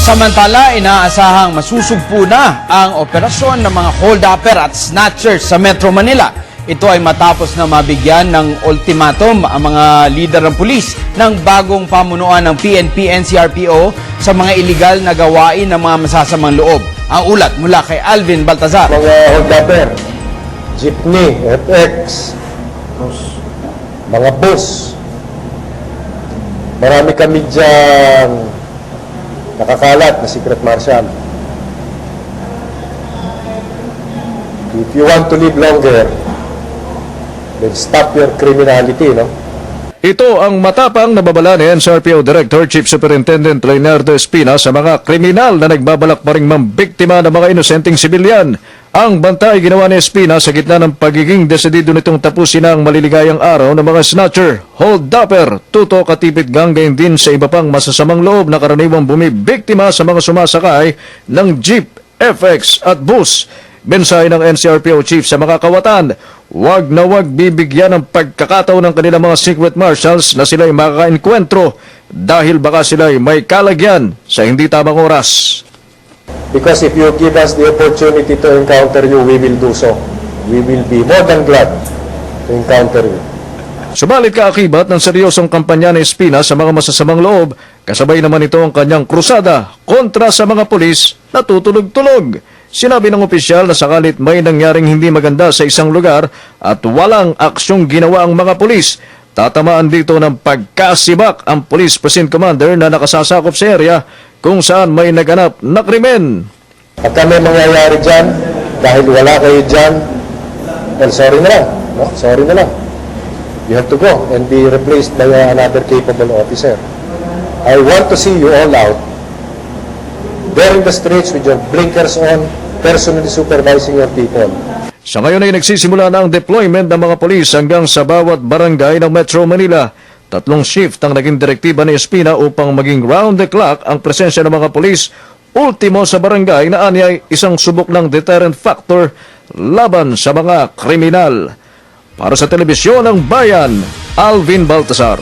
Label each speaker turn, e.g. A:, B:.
A: Samantala, inaasahang masusugpo na ang operasyon ng mga hold-upper at snatchers sa Metro Manila. Ito ay matapos na mabigyan ng ultimatum ang mga lider ng pulis ng bagong pamunuan ng PNP, NCRPO sa mga iligal na gawain ng mga masasamang loob. Ang ulat mula kay Alvin Baltazar.
B: Mga hold-upper, jeepney, FX, mga bus. Marami kami dyan nakakalat na secret marshal. If you want to live longer, then stop your criminality, no?
C: Ito ang matapang na babala ni NCRPO Director Chief Superintendent Leonardo Espina sa mga kriminal na nagbabalak pa ring mambiktima ng mga inosenteng sibilyan. Ang banta ay ginawa ni Espina sa gitna ng pagiging desidido nitong tapusin ang maliligayang araw ng mga snatcher, hold-upper, tutok at tipid ganggain din sa iba pang masasamang loob na karaniwang bumibiktima sa mga sumasakay ng jeep, FX at bus. Mensahe ng NCRPO Chief sa mga kawatan, wag na wag bibigyan ng pagkakataon ng kanilang mga secret marshals na sila'y makakaenkwentro dahil baka sila'y may kalagyan sa hindi tamang oras.
B: Because if you give us the opportunity to encounter you, we will do so. We will be more than glad to encounter you.
C: Subalit kaakibat ng seryosong kampanya ni Espina sa mga masasamang loob, kasabay naman ito ang kanyang krusada kontra sa mga pulis na tutulog-tulog. Sinabi ng opisyal na sakalit may nangyaring hindi maganda sa isang lugar at walang aksyong ginawa ang mga pulis, tatamaan dito ng pagkasibak ang Police Precinct Commander na nakasasakop sa area kung saan may naganap na krimen.
B: At kami mangyayari dyan, dahil wala kayo dyan, well, sorry na lang. No? Sorry na lang. You have to go and be replaced by another capable officer. I want to see you all out there in the streets with your blinkers on, personally supervising your people.
C: Sa ngayon ay nagsisimula na ang deployment ng mga polis hanggang sa bawat barangay ng Metro Manila. 3 shift ang naging direktiba ni Espina upang maging round the clock ang presensya ng mga polis. Ultimo sa barangay na anyay isang subok ng deterrent factor laban sa mga kriminal. Para sa Telebisyon ng Bayan, Alvin Baltazar.